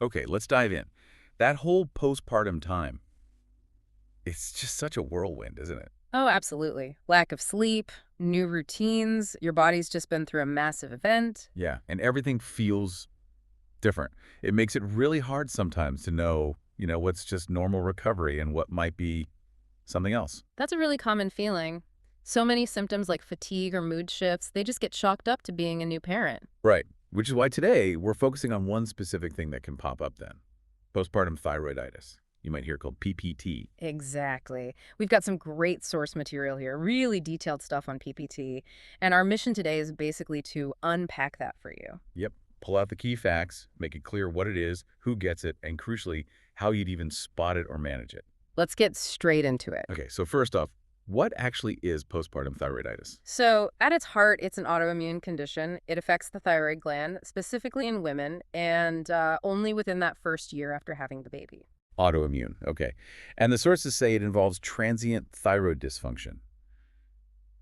Okay, let's dive in. That whole postpartum time, it's just such a whirlwind, isn't it? Oh, absolutely. Lack of sleep, new routines, your body's just been through a massive event. Yeah, and everything feels different. It makes it really hard sometimes to know, what's just normal recovery and what might be something else. That's a really common feeling. So many symptoms like fatigue or mood shifts, they just get chalked up to being a new parent. Right. Which is why today we're focusing on one specific thing that can pop up then. Postpartum thyroiditis. You might hear called PPT. Exactly. We've got some great source material here, really detailed stuff on PPT. And our mission today is basically to unpack that for you. Yep. Pull out the key facts, make it clear what it is, who gets it, and crucially, how you'd even spot it or manage it. Let's get straight into it. Okay, so first off, what actually is postpartum thyroiditis? So, at its heart, it's an autoimmune condition. It affects the thyroid gland, specifically in women, and only within that first year after having the baby. Autoimmune, okay. And the sources say it involves transient thyroid dysfunction.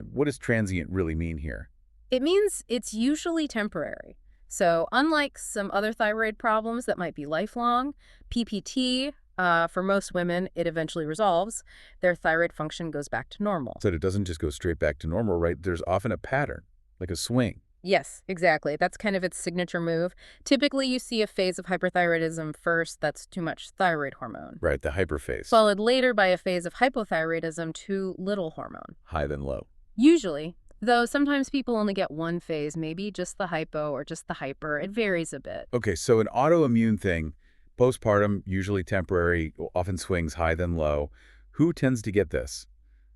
What does transient really mean here? It means it's usually temporary. So, unlike some other thyroid problems that might be lifelong, PPT, for most women, it eventually resolves. Their thyroid function goes back to normal. So it doesn't just go straight back to normal, right? There's often a pattern, like a swing. Yes, exactly. That's kind of its signature move. Typically, you see a phase of hyperthyroidism first, that's too much thyroid hormone, Right, the hyperphase. followed later by a phase of hypothyroidism, too little hormone. High then low. Usually, though sometimes people only get one phase, maybe just the hypo or just the hyper. It varies a bit. Okay, so an autoimmune thing, postpartum, usually temporary, often swings high then low. Who tends to get this?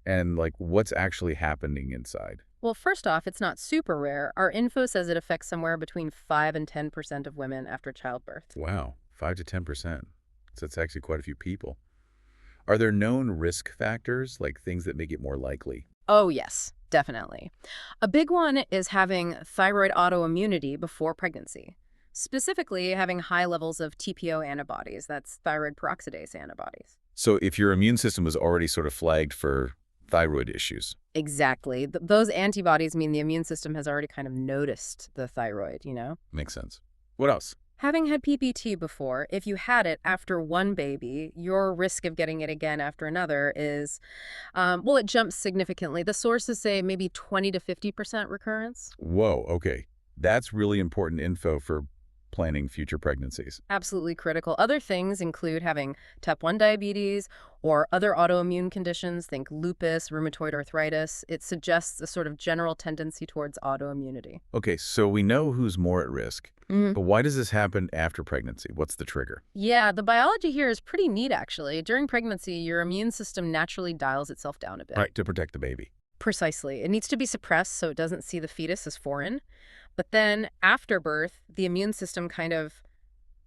And like what's actually happening inside? Well, first off, it's not super rare. Our info says it affects somewhere between 5 and 10% of women after childbirth. Wow, 5 to 10%. So that's actually quite a few people. Are there known risk factors, like things that make it more likely? Oh, yes, definitely. A big one is having thyroid autoimmunity before pregnancy, specifically having high levels of TPO antibodies, that's thyroid peroxidase antibodies. So if your immune system was already sort of flagged for thyroid issues. Exactly. Those antibodies mean the immune system has already kind of noticed the thyroid. Makes sense. What else? Having had PPT before, if you had it after one baby, your risk of getting it again after another is, well, it jumps significantly. The sources say maybe 20 to 50% recurrence. Whoa, okay. That's really important info for planning future pregnancies. Absolutely critical. Other things include having type 1 diabetes or other autoimmune conditions, think lupus, rheumatoid arthritis. It suggests a sort of general tendency towards autoimmunity. Okay, so we know who's more at risk, Mhm. but why does this happen after pregnancy? What's the trigger? Yeah, the biology here is pretty neat, actually. During pregnancy, your immune system naturally dials itself down a bit. Right, to protect the baby. Precisely. It needs to be suppressed so it doesn't see the fetus as foreign. But then after birth, the immune system kind of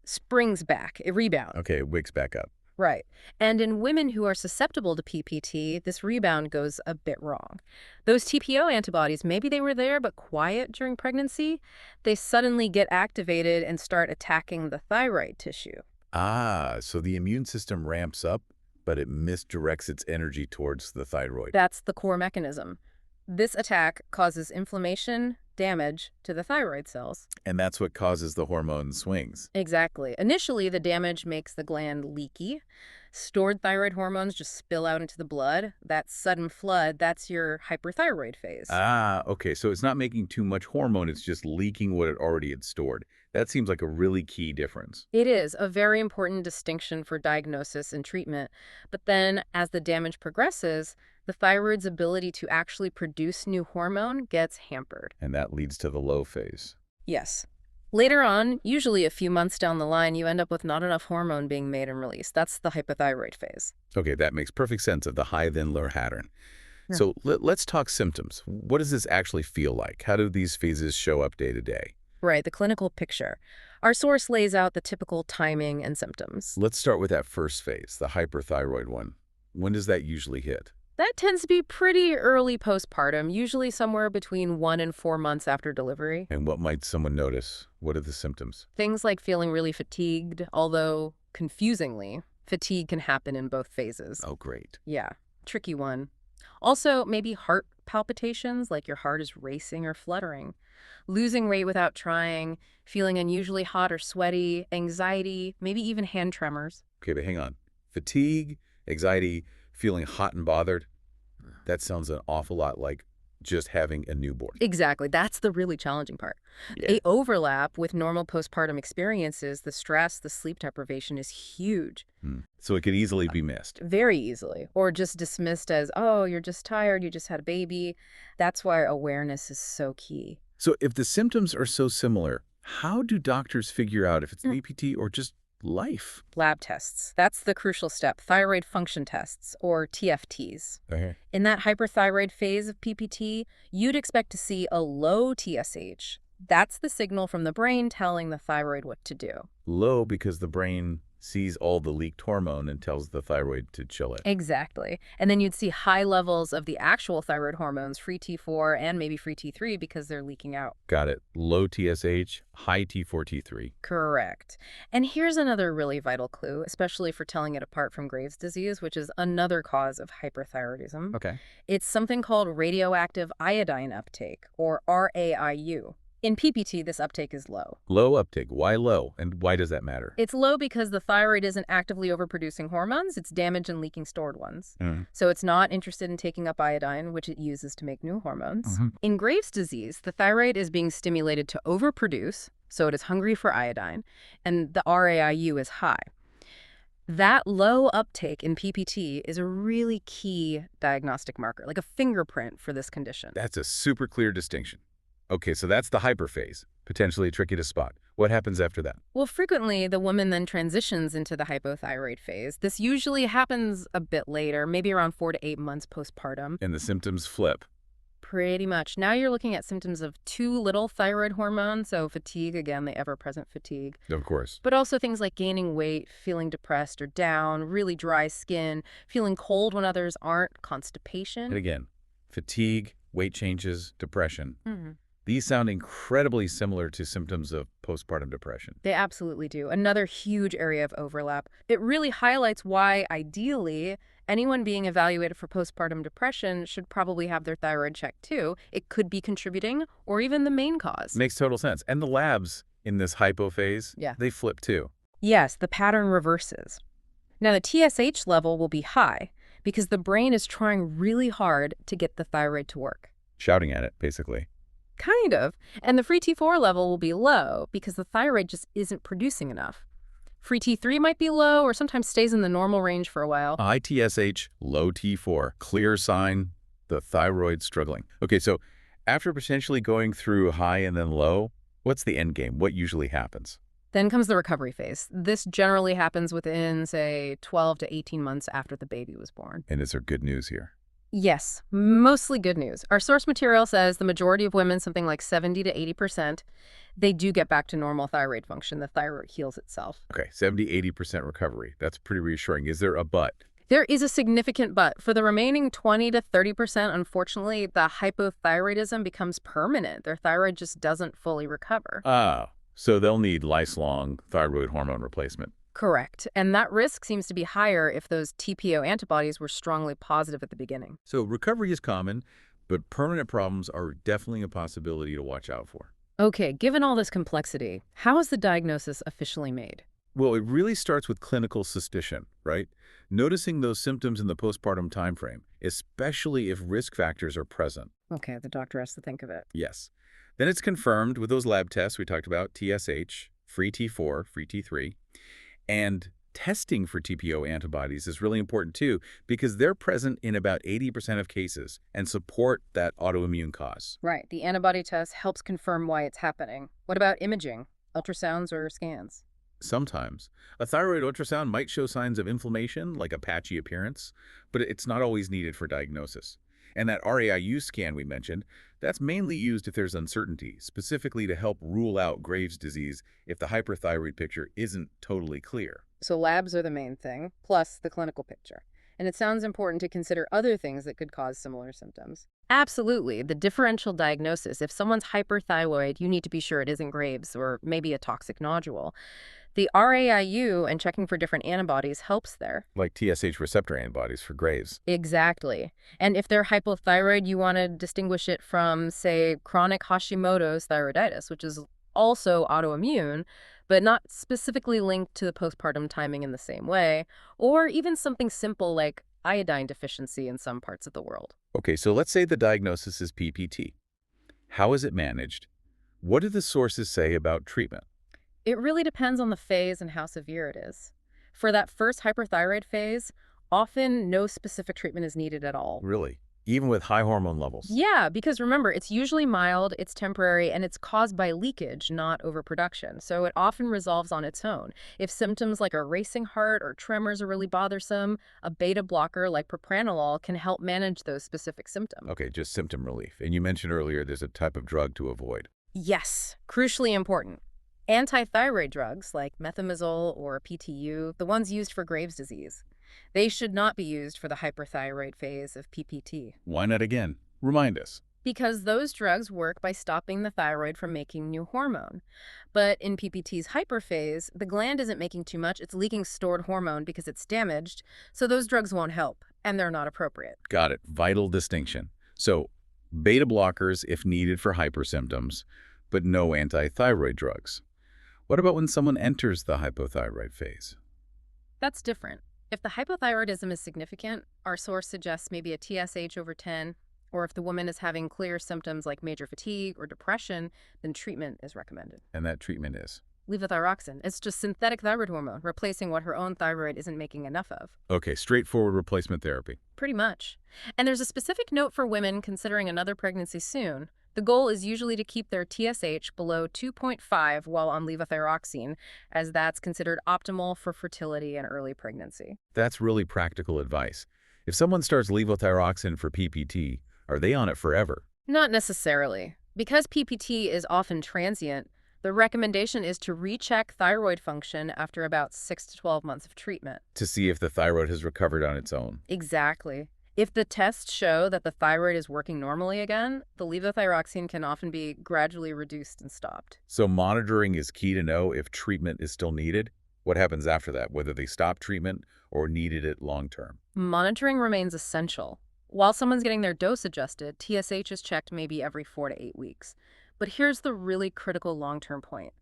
springs back, it rebounds. Okay, it wakes back up. Right. And in women who are susceptible to PPT, this rebound goes a bit wrong. Those TPO antibodies, maybe they were there but quiet during pregnancy, they suddenly get activated and start attacking the thyroid tissue. Ah, so the immune system ramps up, but it misdirects its energy towards the thyroid. That's the core mechanism. This attack causes inflammation, damage to the thyroid cells. And that's what causes the hormone swings. Exactly. Initially, the damage makes the gland leaky. Stored thyroid hormones just spill out into the blood. That sudden flood, that's your hyperthyroid phase. Ah, okay, so it's not making too much hormone, it's just leaking what it already had stored. That seems like a really key difference. It is a very important distinction for diagnosis and treatment. But then, as the damage progresses, the thyroid's ability to actually produce new hormone gets hampered. And that leads to the low phase. Yes. Later on, usually a few months down the line, you end up with not enough hormone being made and released. That's the hypothyroid phase. Okay, that makes perfect sense of the high then low pattern. Yeah. So let's talk symptoms. What does this actually feel like? How do these phases show up day to day? Right, the clinical picture. Our source lays out the typical timing and symptoms. Let's start with that first phase, the hyperthyroid one. When does that usually hit? That tends to be pretty early postpartum, usually somewhere between 1 and 4 months after delivery. And what might someone notice? What are the symptoms? Things like feeling really fatigued, although confusingly, fatigue can happen in both phases. Oh, great. Yeah, tricky one. Also, maybe heart palpitations, like your heart is racing or fluttering. Losing weight without trying, feeling unusually hot or sweaty, anxiety, maybe even hand tremors. Okay, but hang on. Fatigue, anxiety, feeling hot and bothered. That sounds an awful lot like just having a newborn. Exactly. That's the really challenging part. Yeah. They overlap with normal postpartum experiences. The stress, the sleep deprivation is huge. So it could easily be missed. Very easily. Or just dismissed as, oh, you're just tired, you just had a baby. That's why awareness is so key. So if the symptoms are so similar, how do doctors figure out if it's an APT or just life? Lab tests. That's the crucial step. Thyroid function tests, or TFTs. Okay. In that hyperthyroid phase of PPT, you'd expect to see a low TSH. That's the signal from the brain telling the thyroid what to do. Low because the brain sees all the leaked hormone and tells the thyroid to chill it. Exactly. And then you'd see high levels of the actual thyroid hormones, free T4 and maybe free T3 because they're leaking out. Got it. Low TSH, high T4, T3. Correct. And here's another really vital clue, especially for telling it apart from Graves' disease, which is another cause of hyperthyroidism. Okay. It's something called radioactive iodine uptake, or RAIU. In PPT, this uptake is low. Low uptake. Why low? And why does that matter? It's low because the thyroid isn't actively overproducing hormones, it's damaged and leaking stored ones. Mm. So it's not interested in taking up iodine, which it uses to make new hormones. In Graves' disease, the thyroid is being stimulated to overproduce, so it is hungry for iodine, and the RAIU is high. That low uptake in PPT is a really key diagnostic marker, like a fingerprint for this condition. That's a super clear distinction. Okay, so that's the hyperphase, potentially tricky to spot. What happens after that? Well, frequently, the woman then transitions into the hypothyroid phase. This usually happens a bit later, maybe around 4 to 8 months postpartum. And the symptoms flip. Pretty much. Now you're looking at symptoms of too little thyroid hormone, so fatigue, again, the ever-present fatigue. Of course. But also things like gaining weight, feeling depressed or down, really dry skin, feeling cold when others aren't, constipation. And again, fatigue, weight changes, depression. Mm-hmm. These sound incredibly similar to symptoms of postpartum depression. They absolutely do. Another huge area of overlap. It really highlights why, ideally, anyone being evaluated for postpartum depression should probably have their thyroid checked too. It could be contributing or even the main cause. Makes total sense. And the labs in this hypo phase, they flip too. Yes, the pattern reverses. Now, the TSH level will be high because the brain is trying really hard to get the thyroid to work. Shouting at it, basically. Kind of. And the free T4 level will be low because the thyroid just isn't producing enough. Free T3 might be low or sometimes stays in the normal range for a while. High TSH, low T4. Clear sign the thyroid's struggling. Okay, so after potentially going through high and then low, what's the end game? What usually happens? Then comes the recovery phase. This generally happens within, say, 12 to 18 months after the baby was born. And is there good news here? Yes, mostly good news. Our source material says the majority of women, something like 70 to 80%, they do get back to normal thyroid function. The thyroid heals itself. Okay, 70–80% recovery. That's pretty reassuring. Is there a but? There is a significant but. For the remaining 20 to 30%, unfortunately, the hypothyroidism becomes permanent. Their thyroid just doesn't fully recover. Oh, so they'll need lifelong thyroid hormone replacement. Correct. And that risk seems to be higher if those TPO antibodies were strongly positive at the beginning. So recovery is common, but permanent problems are definitely a possibility to watch out for. Okay, given all this complexity, how is the diagnosis officially made? Well, it really starts with clinical suspicion, right? Noticing those symptoms in the postpartum timeframe, especially if risk factors are present. Okay, the doctor has to think of it. Yes. Then it's confirmed with those lab tests we talked about, TSH, free T4, free T3. And testing for TPO antibodies is really important too, because they're present in about 80% of cases and support that autoimmune cause. Right. The antibody test helps confirm why it's happening. What about imaging, ultrasounds or scans? Sometimes. A thyroid ultrasound might show signs of inflammation, like a patchy appearance, but it's not always needed for diagnosis. And that RAIU scan we mentioned, that's mainly used if there's uncertainty, specifically to help rule out Graves' disease if the hyperthyroid picture isn't totally clear. So labs are the main thing, plus the clinical picture. And it sounds important to consider other things that could cause similar symptoms. Absolutely. The differential diagnosis. If someone's hyperthyroid, you need to be sure it isn't Graves or maybe a toxic nodule. The RAIU and checking for different antibodies helps there. Like TSH receptor antibodies for Graves. Exactly. And if they're hypothyroid, you want to distinguish it from, say, chronic Hashimoto's thyroiditis, which is also autoimmune, but not specifically linked to the postpartum timing in the same way, or even something simple like iodine deficiency in some parts of the world. Okay, so let's say the diagnosis is PPT. How is it managed? What do the sources say about treatment? It really depends on the phase and how severe it is. For that first hyperthyroid phase, often no specific treatment is needed at all. Really? Even with high hormone levels? Yeah, because remember, it's usually mild, it's temporary, and it's caused by leakage, not overproduction. So it often resolves on its own. If symptoms like a racing heart or tremors are really bothersome, a beta blocker like propranolol can help manage those specific symptoms. Okay, just symptom relief. And you mentioned earlier there's a type of drug to avoid. Yes, crucially important. Antithyroid drugs like methimazole or PTU, the ones used for Graves' disease, they should not be used for the hyperthyroid phase of PPT. Why not again? Remind us. Because those drugs work by stopping the thyroid from making new hormone. But in PPT's hyperphase, the gland isn't making too much, it's leaking stored hormone because it's damaged, so those drugs won't help, and they're not appropriate. Got it. Vital distinction. So, beta blockers if needed for hypersymptoms, but no antithyroid drugs. What about when someone enters the hypothyroid phase? That's different. If the hypothyroidism is significant, our source suggests maybe a TSH over 10, or if the woman is having clear symptoms like major fatigue or depression, then treatment is recommended. And that treatment is? Levothyroxine. It's just synthetic thyroid hormone, replacing what her own thyroid isn't making enough of. Okay, straightforward replacement therapy. Pretty much. And there's a specific note for women considering another pregnancy soon. The goal is usually to keep their TSH below 2.5 while on levothyroxine, as that's considered optimal for fertility and early pregnancy. That's really practical advice. If someone starts levothyroxine for PPT, are they on it forever? Not necessarily. Because PPT is often transient, the recommendation is to recheck thyroid function after about 6 to 12 months of treatment. To see if the thyroid has recovered on its own. Exactly. If the tests show that the thyroid is working normally again, the levothyroxine can often be gradually reduced and stopped. So monitoring is key to know if treatment is still needed? What happens after that, whether they stop treatment or needed it long-term? Monitoring remains essential. While someone's getting their dose adjusted, TSH is checked maybe every 4 to 8 weeks. But here's the really critical long-term point.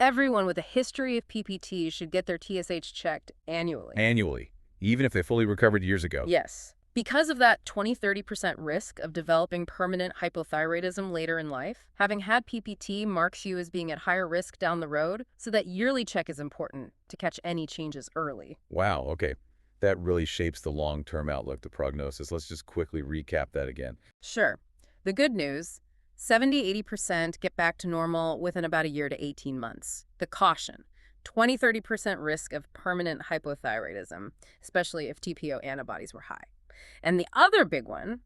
Everyone with a history of PPT should get their TSH checked annually. Annually, even if they fully recovered years ago? Yes. Because of that 20–30% risk of developing permanent hypothyroidism later in life, having had PPT marks you as being at higher risk down the road, so that yearly check is important to catch any changes early. Wow, okay. That really shapes the long-term outlook, the prognosis. Let's just quickly recap that again. Sure. The good news, 70–80% get back to normal within about a year to 18 months. The caution, 20–30% risk of permanent hypothyroidism, especially if TPO antibodies were high. And the other big one,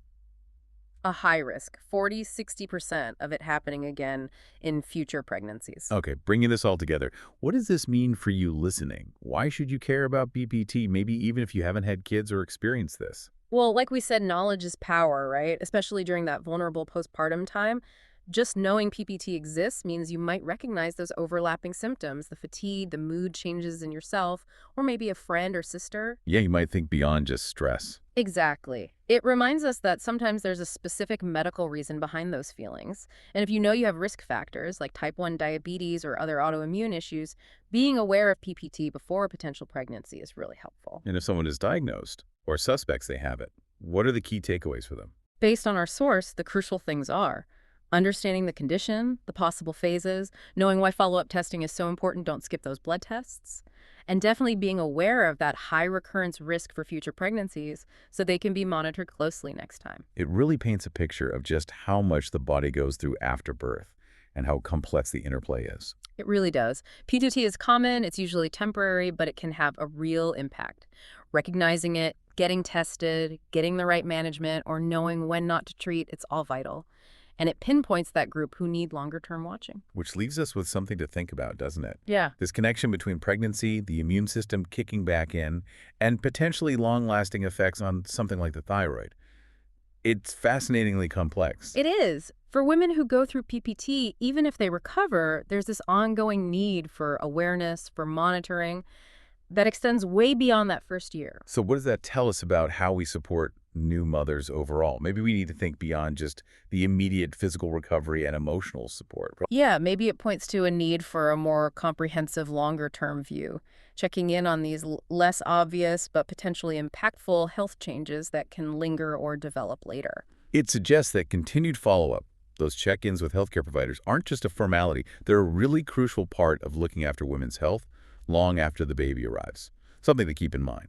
a high risk, 40–60% of it happening again in future pregnancies. Okay, bringing this all together, what does this mean for you listening? Why should you care about BPT, maybe even if you haven't had kids or experienced this? Well, like we said, knowledge is power, right? Especially during that vulnerable postpartum time. Just knowing PPT exists means you might recognize those overlapping symptoms, the fatigue, the mood changes in yourself, or maybe a friend or sister. Yeah, you might think beyond just stress. Exactly. It reminds us that sometimes there's a specific medical reason behind those feelings. And if you know you have risk factors like type 1 diabetes or other autoimmune issues, being aware of PPT before a potential pregnancy is really helpful. And if someone is diagnosed or suspects they have it, what are the key takeaways for them? Based on our source, the crucial things are understanding the condition, the possible phases, knowing why follow-up testing is so important, don't skip those blood tests, and definitely being aware of that high recurrence risk for future pregnancies so they can be monitored closely next time. It really paints a picture of just how much the body goes through after birth and how complex the interplay is. It really does. PTT is common, it's usually temporary, but it can have a real impact. Recognizing it, getting tested, getting the right management, or knowing when not to treat, it's all vital. And it pinpoints that group who need longer-term watching. Which leaves us with something to think about, doesn't it? Yeah. This connection between pregnancy, the immune system kicking back in, and potentially long-lasting effects on something like the thyroid. It's fascinatingly complex. It is. For women who go through PPT, even if they recover, there's this ongoing need for awareness, for monitoring that extends way beyond that first year. So what does that tell us about how we support new mothers overall? Maybe we need to think beyond just the immediate physical recovery and emotional support. Yeah, maybe it points to a need for a more comprehensive, longer-term view, checking in on these less obvious but potentially impactful health changes that can linger or develop later. It suggests that continued follow-up, those check-ins with healthcare providers, aren't just a formality. They're a really crucial part of looking after women's health long after the baby arrives. Something to keep in mind.